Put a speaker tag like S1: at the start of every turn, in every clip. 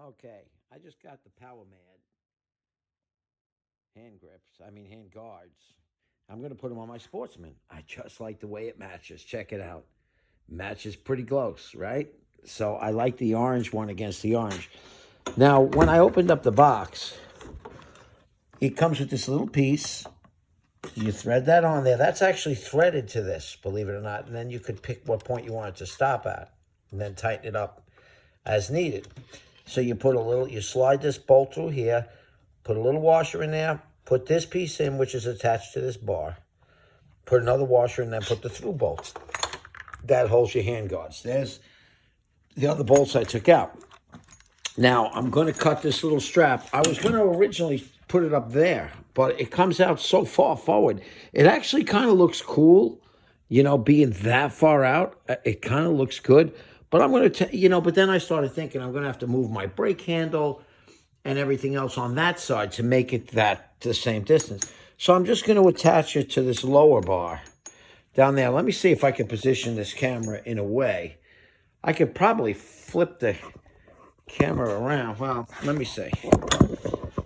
S1: Okay, I just got the Powermadd hand guards. I'm going to put them on my sportsman. I just like the way it matches. Check it out. Matches pretty close, right? So I like the orange one against the orange. Now, when I opened up the box, it comes with this little piece. You thread that on there. That's actually threaded to this, believe it or not. And then you could pick what point you want it to stop at and then tighten it up as needed. So you put a little, you slide this bolt through here, put a little washer in there, put this piece in, which is attached to this bar, put another washer and then put the through bolt. That holds your hand guards. There's the other bolts I took out. Now, I'm going to cut this little strap. I was going to originally put it up there, but it comes out so far forward. It actually kind of looks cool, you know, being that far out. It kind of looks good. But I'm going to, but then I started thinking I'm going to have to move my brake handle and everything else on that side to make it the same distance. So I'm just going to attach it to this lower bar down there. Let me see if I can position this camera in a way. I could probably flip the camera around. Well, let me see.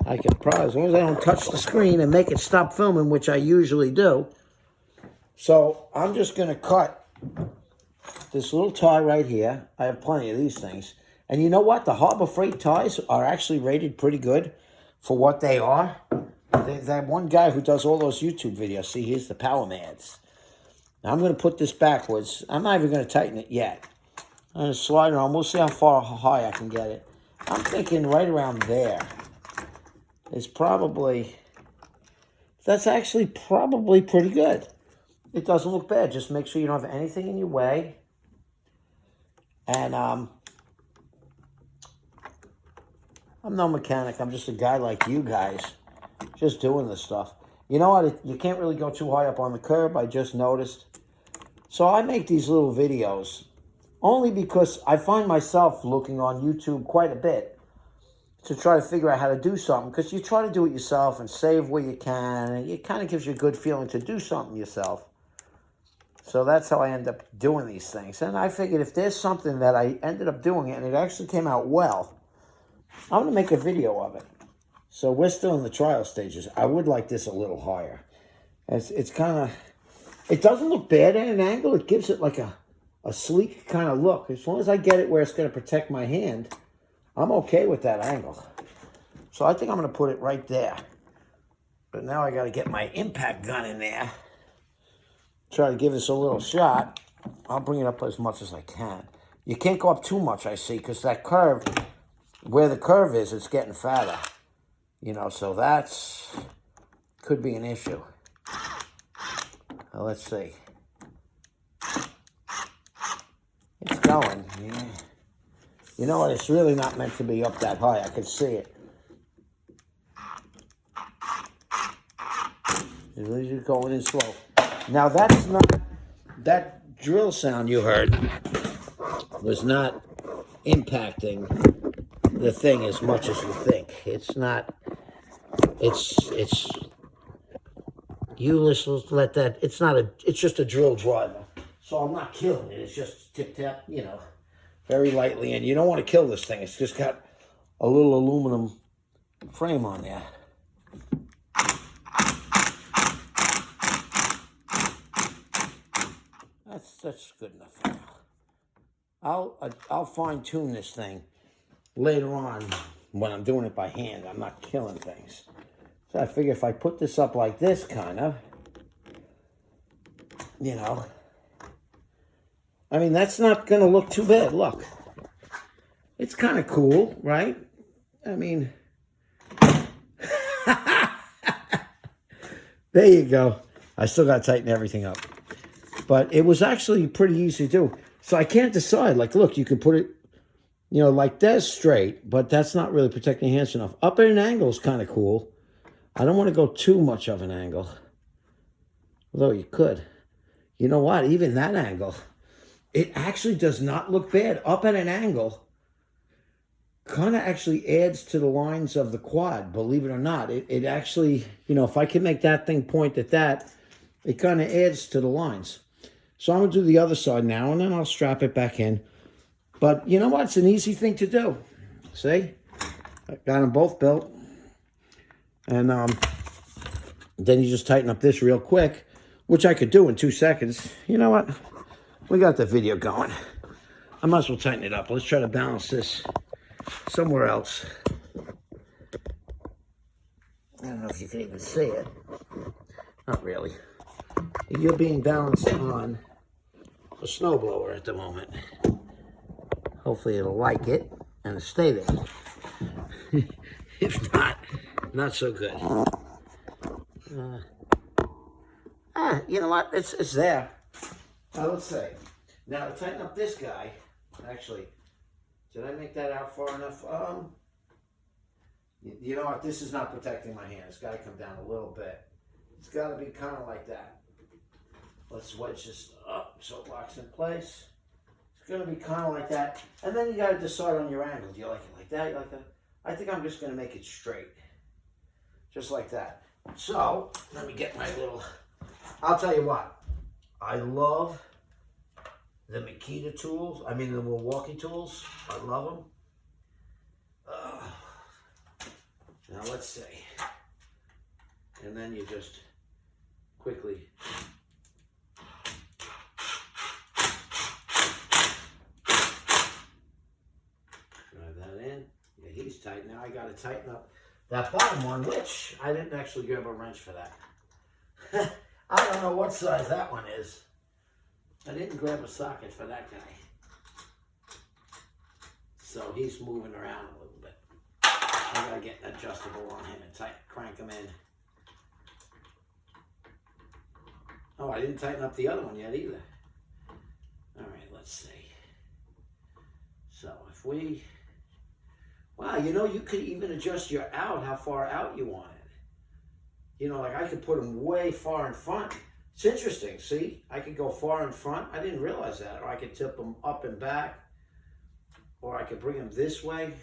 S1: I can probably, as long as I don't touch the screen and make it stop filming, which I usually do. So I'm just going to cut this little tie right here. I have plenty of these things. And you know what? The Harbor Freight ties are actually rated pretty good for what they are. That one guy who does all those YouTube videos, see, here's the Powermadds. Now I'm going to put this backwards. I'm not even going to tighten it yet. I'm going to slide it on. We'll see how high I can get it. I'm thinking right around there. It's probably, that's actually probably pretty good. It doesn't look bad. Just make sure you don't have anything in your way. And I'm no mechanic. I'm just a guy like you guys, just doing this stuff. You know what? You can't really go too high up on the curb, I just noticed. So I make these little videos only because I find myself looking on YouTube quite a bit to try to figure out how to do something, because you try to do it yourself and save where you can, and it kind of gives you a good feeling to do something yourself. So that's how I end up doing these things. And I figured if there's something that I ended up doing and it actually came out well, I'm going to make a video of it. So we're still in the trial stages. I would like this a little higher. It's kind of, it doesn't look bad at an angle. It gives it like a sleek kind of look. As long as I get it where it's going to protect my hand, I'm okay with that angle. So I think I'm going to put it right there. But now I got to get my impact gun in there. Try to give this a little shot. I'll bring it up as much as I can. You can't go up too much, I see, because that curve, where the curve is, it's getting fatter. You know, so that's, could be an issue. Well, let's see. It's going, yeah. You know what, it's really not meant to be up that high. I can see it. You're going in slow. Now that's not, that drill sound you heard was not impacting the thing as much as you think. It's not, you just let that, it's not a, it's just a drill driver. So I'm not killing it. It's just tip-tap, you know, very lightly. And you don't want to kill this thing. It's just got a little aluminum frame on there. That's good enough. I'll fine-tune this thing later on when I'm doing it by hand. I'm not killing things. So I figure if I put this up like this, kind of, you know, I mean, that's not going to look too bad. Look, it's kind of cool, right? I mean, there you go. I still got to tighten everything up. But it was actually pretty easy to do. So I can't decide. Like, look, you could put it, you know, like this straight, but that's not really protecting your hands enough. Up at an angle is kind of cool. I don't want to go too much of an angle. Although you could. You know what? Even that angle, it actually does not look bad. Up at an angle kind of actually adds to the lines of the quad, believe it or not. It actually, you know, if I can make that thing point at that, it kind of adds to the lines. So I'm going to do the other side now, and then I'll strap it back in. But you know what? It's an easy thing to do. See? I got them both built. And then you just tighten up this real quick, which I could do in 2 seconds. You know what? We got the video going. I might as well tighten it up. Let's try to balance this somewhere else. I don't know if you can even see it. Not really. You're being balanced on a snowblower at the moment. Hopefully it'll like it and it'll stay there. If not, not so good. You know what? It's there. Now let's see. Now to tighten up this guy, actually, did I make that out far enough? You know what? This is not protecting my hand. It's got to come down a little bit. It's got to be kind of like that. Let's wedge this up so it locks in place. It's going to be kind of like that. And then you got to decide on your angle. Do you like it like that? You like that? I think I'm just going to make it straight. Just like that. So, let me get my little... I'll tell you what. I love the Makita tools. I mean the Milwaukee tools. I love them. Now let's see. And then you just quickly drive that in. Yeah, he's tight. Now I got to tighten up that bottom one, which I didn't actually grab a wrench for that. I don't know what size that one is. I didn't grab a socket for that guy. So he's moving around a little bit. I gotta get an adjustable on him and crank him in. Oh, I didn't tighten up the other one yet either. All right, let's see. So if we, wow, you know, you could even adjust your out, how far out you want it. You know, like I could put them way far in front. It's interesting, see? I could go far in front. I didn't realize that. Or I could tip them up and back. Or I could bring them this way.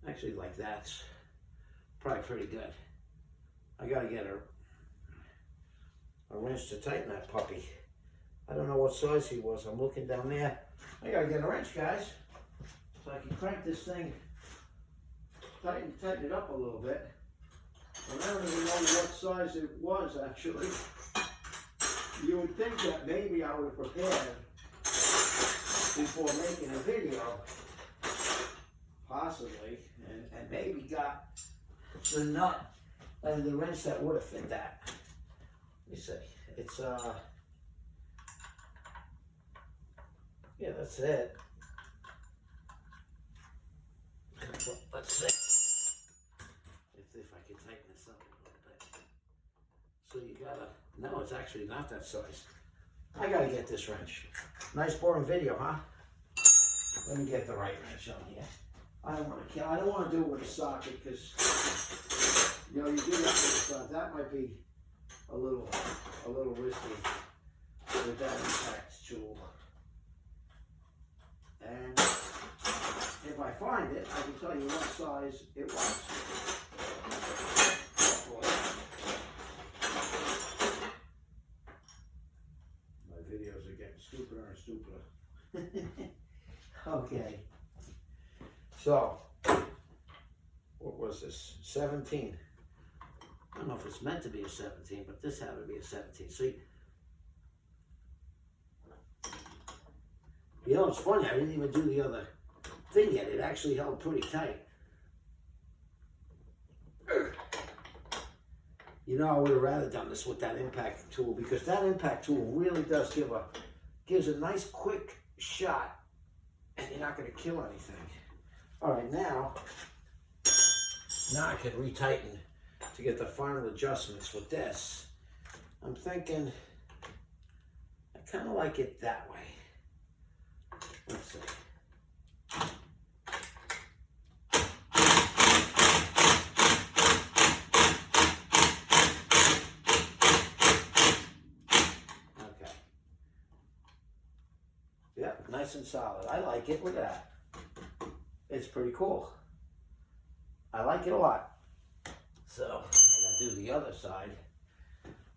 S1: Actually, like that's probably pretty good. I gotta get a wrench to tighten that puppy. I don't know what size he was. I'm looking down there. I gotta get a wrench, guys, so I can crank this thing, tighten it up a little bit. And I don't even know what size it was, actually. You would think that maybe I would have prepared before making a video, possibly, and maybe got the nut and the wrench that would have fit that. Let me see. It's, yeah, that's it. Well, let's see. If I can tighten this up a little bit. So you gotta, no, it's actually not that size. I gotta get this wrench. Nice boring video, huh? Let me get the right wrench on here. I don't want to do it with a socket because, you know, you do that with a socket. That might be a little risky with that impact tool. And if I find it, I can tell you what size it was. My videos are getting stupider and stupider. Okay. So, what was this? 17. I don't know if it's meant to be a 17, but this had to be a 17. See? You know, it's funny, I didn't even do the other thing yet. It actually held pretty tight. You know, I would have rather done this with that impact tool because that impact tool really does gives a nice quick shot and you're not going to kill anything. All right, now I can retighten to get the final adjustments with this. I'm thinking I kind of like it that way. Let's see. Okay. Yep, nice and solid. I like it. Look at that. It's pretty cool. I like it a lot. So, I gotta do the other side.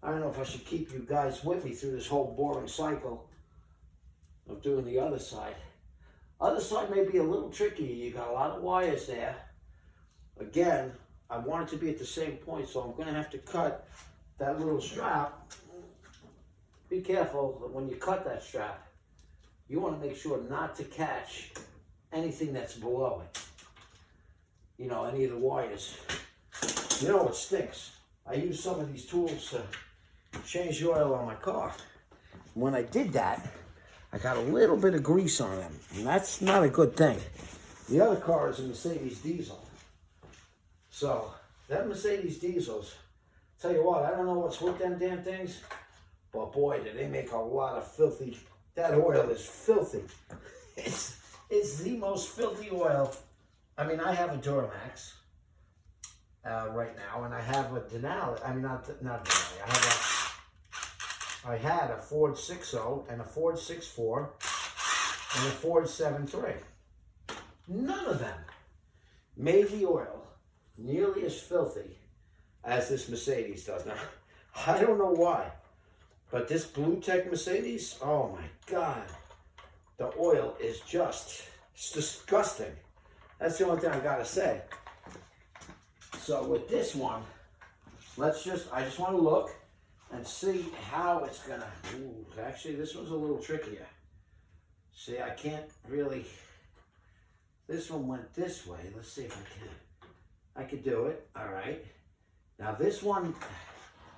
S1: I don't know if I should keep you guys with me through this whole boring cycle of doing the other side. Other side may be a little tricky. You got a lot of wires there. again, I want it to be at the same point, so I'm going to have to cut that little strap. Be careful when you cut that strap. You want to make sure not to catch anything that's below it. You know, any of the wires. You know what stinks? I use some of these tools to change the oil on my car. When I did that, I got a little bit of grease on them, and that's not a good thing. The other car is a Mercedes diesel. So, that Mercedes diesels, tell you what, I don't know what's with them damn things, but boy, do they make a lot of filthy, that oil is filthy. It's the most filthy oil. I mean, I have a Duramax right now, and I have a Denali, I mean, not Denali, I had a Ford 6.0 and a Ford 6.4 and a Ford 7.3. None of them made the oil nearly as filthy as this Mercedes does. Now, I don't know why, but this Blue Tech Mercedes, oh my God, the oil is just, it's disgusting. That's the only thing I gotta say. So with this one, I just want to look and see how it's gonna, ooh, actually this one's a little trickier. See, I can't really, this one went this way. Let's see if I can. I could do it, all right. Now this one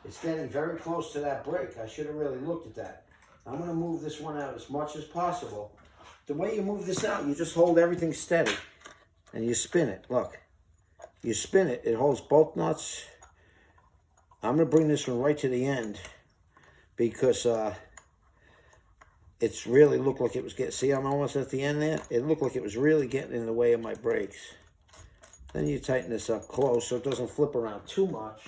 S1: is getting very close to that brake. I should have really looked at that. I'm gonna move this one out as much as possible. The way you move this out, you just hold everything steady and you spin it, look. You spin it, it holds both nuts. I'm gonna bring this one right to the end because it's really looked like it was getting, see I'm almost at the end there? It looked like it was really getting in the way of my brakes. Then you tighten this up close so it doesn't flip around too much.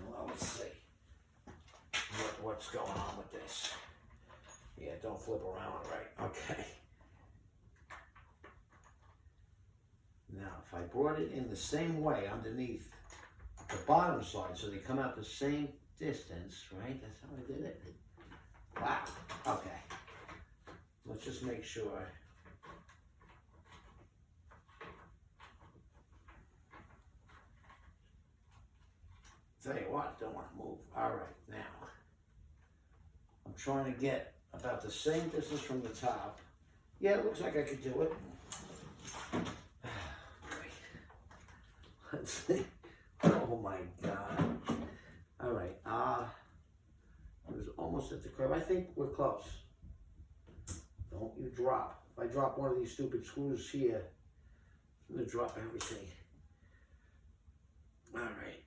S1: Well, let's see what's going on with this. Yeah, don't flip around, right? Okay. Now, if I brought it in the same way underneath the bottom side, so they come out the same distance, right? That's how I did it. Wow. Okay. Let's just make sure. Tell you what, don't want to move. All right, now. I'm trying to get about the same distance from the top. Yeah, it looks like I could do it. Let's see. Oh my God. All right. It was almost at the curve. I think we're close. Don't you drop. If I drop one of these stupid screws here, I'm going to drop everything. All right.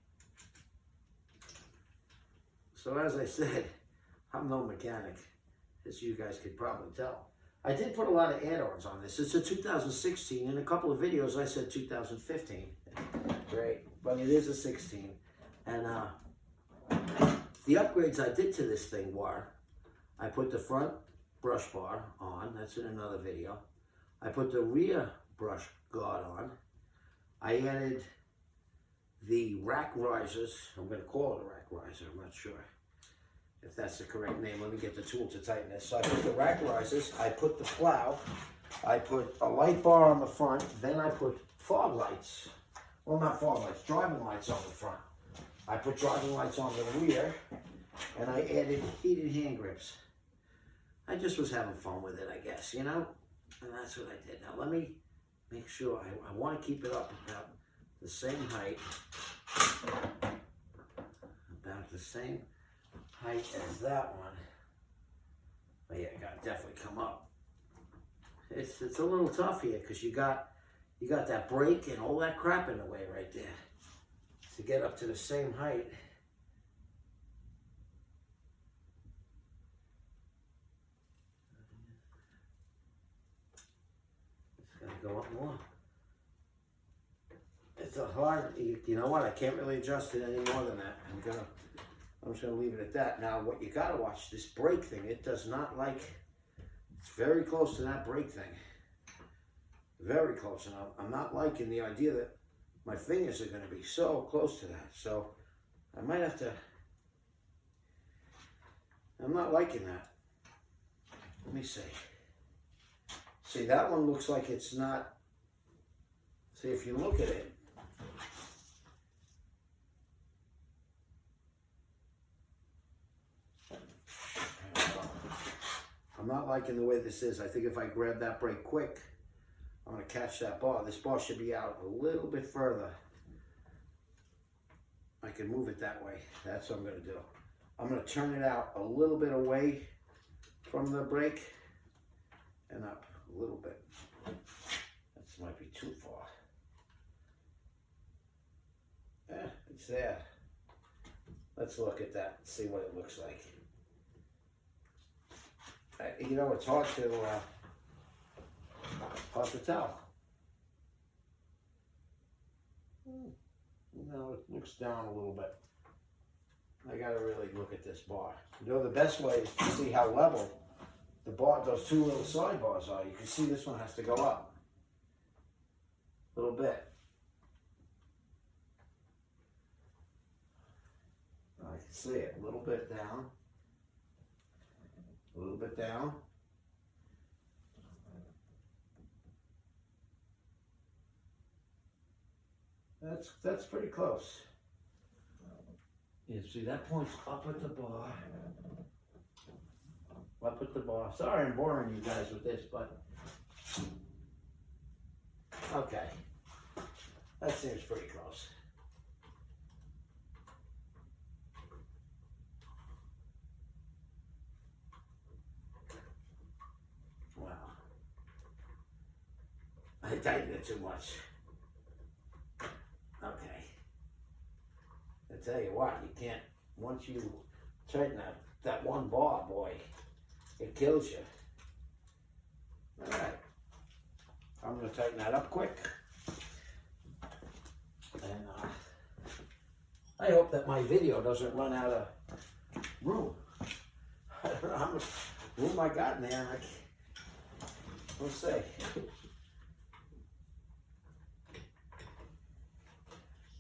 S1: So as I said, I'm no mechanic, as you guys could probably tell. I did put a lot of add-ons on this. It's a 2016. In a couple of videos, I said 2015. Great, but it is a 16. And the upgrades I did to this thing were, I put the front brush bar on. That's in another video. I put the rear brush guard on. I added the rack risers. I'm going to call it a rack riser. I'm not sure if that's the correct name. Let me get the tool to tighten this. So I put the rack risers. I put the plow. I put a light bar on the front. Then I put fog lights. Well, not fog lights, driving lights on the front. I put driving lights on the rear. And I added heated hand grips. I just was having fun with it, I guess, you know? And that's what I did. Now let me make sure. I want to keep it up about the same height. About the same height as that one. But yeah, it got to definitely come up. It's a little tough here because you got that brake and all that crap in the way right there. To get up to the same height. It's gonna go up more. It's a hard, you know what, I can't really adjust it any more than that. I'm just gonna leave it at that. Now what you gotta watch, this brake thing, it does not like, it's very close to that brake thing. Very close, and I'm not liking the idea that my fingers are gonna be so close to that. So I might have to, I'm not liking that. Let me see. See, that one looks like it's not See, if you look at it, I'm not liking the way this is. I think if I grab that brake quick, I'm going to catch that bar. This bar should be out a little bit further. I can move it that way. That's what I'm going to do. I'm going to turn it out a little bit away from the brake and up a little bit. That might be too far. Yeah, it's there. Let's look at that and see what it looks like. You know, it's hard to tell. No, it looks down a little bit. I gotta really look at this bar. You know, the best way is to see how level the bar, those two little side bars are. You can see this one has to go up a little bit. I can see it a little bit down, a little bit down. That's pretty close. You see, that points up at the bar. Up at the bar. Sorry I'm boring you guys with this, but okay. That seems pretty close. Wow. I tightened it too much. Okay. I tell you what, you can't, once you tighten that one bar, boy, it kills you. All right. I'm going to tighten that up quick. And I hope that my video doesn't run out of room. I don't know how much room I got in there. We'll see.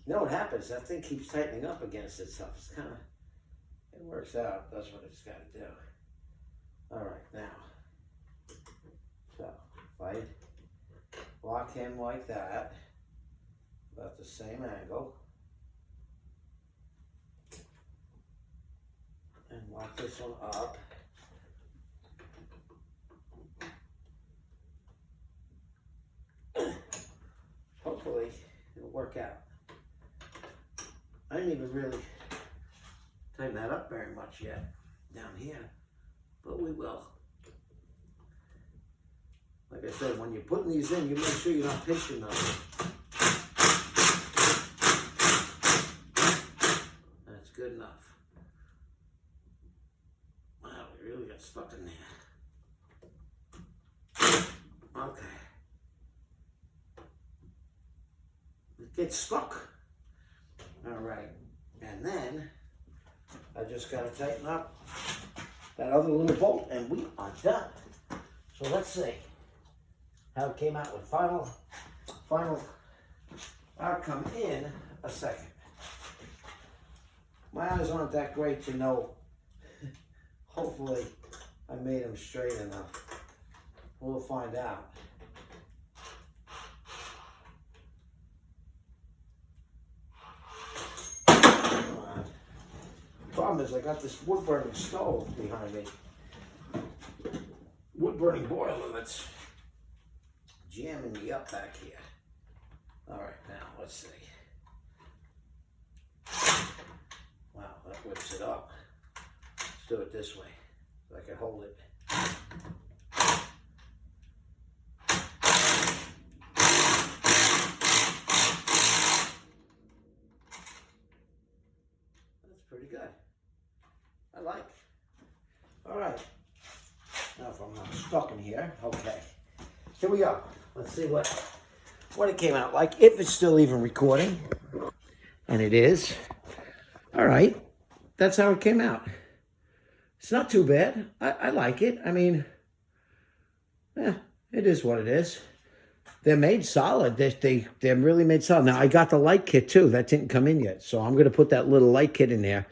S1: You know what happens? That thing keeps tightening up against itself. It's kind of, it works out. That's what it's got to do. All right, now. So, if I lock him like that, about the same angle, and lock this one up. Hopefully, it'll work out. I didn't even really tighten that up very much yet down here, but we will. Like I said, when you're putting these in, you make sure you're not pinching them. That's good enough. Wow, we really got stuck in there. Okay. It gets stuck. All right, and then I just got to tighten up that other little bolt and we are done. So let's see how it came out with final outcome in a second. My eyes aren't that great to know. Hopefully I made them straight enough. We'll find out. Problem is I got this wood burning stove behind me. Wood burning boiler that's jamming me up back here. All right, now let's see. Wow, that whips it up. Let's do it this way so I can hold it. That's pretty good. I like. All right. Now if I'm not stuck in here, okay. Here we go. Let's see what it came out like, if it's still even recording. And it is. All right. That's how it came out. It's not too bad. I like it. I mean, it is what it is. They're made solid. They're really made solid. Now, I got the light kit, too. That didn't come in yet. So I'm going to put that little light kit in there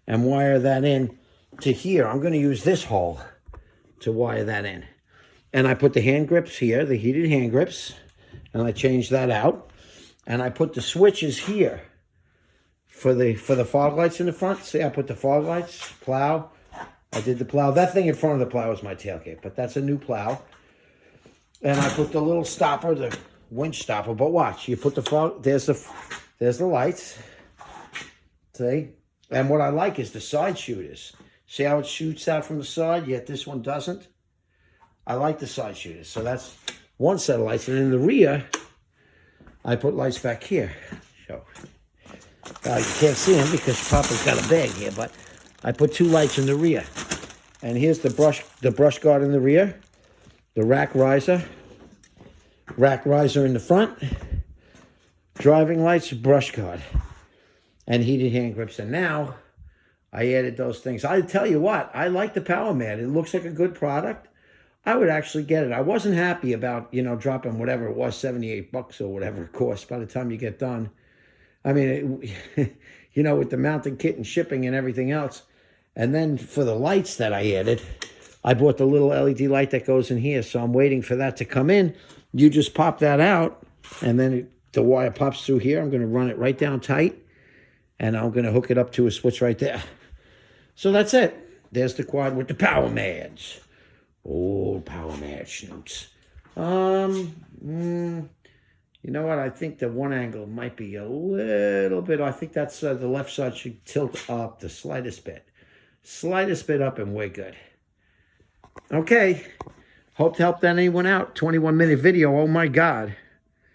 S1: and wire that in to here. I'm going to use this hole to wire that in. And I put the hand grips here, the heated hand grips, and I changed that out. And I put the switches here for the fog lights in the front. See, I put the fog lights, plow. I did the plow. That thing in front of the plow is my tailgate, but that's a new plow. And I put the little stopper, the winch stopper. But watch, you put the fog, there's the lights. See? And what I like is the side shooters. See how it shoots out from the side, yet this one doesn't? I like the side shooters. So that's one set of lights. And in the rear, I put lights back here. So you can't see them because Papa's got a bag here, but I put 2 lights in the rear. And here's the brush guard in the rear, the rack riser in the front, driving lights, brush guard, and heated hand grips. And now I added those things. I tell you what, I like the Powermadd. It looks like a good product. I would actually get it. I wasn't happy about, dropping whatever it was, $78 or whatever it cost by the time you get done. I mean, with the mounting kit and shipping and everything else. And then for the lights that I added, I bought the little LED light that goes in here. So I'm waiting for that to come in. You just pop that out, and then the wire pops through here. I'm going to run it right down tight, and I'm going to hook it up to a switch right there. So that's it. There's the quad with the Powermadds. Oh, Powermadd shoots. You know what? I think the one angle might be a little bit. I think that's the left side should tilt up the slightest bit. Slightest bit up, and we're good. Okay. Hope to help anyone out. 21-minute video. Oh, my God.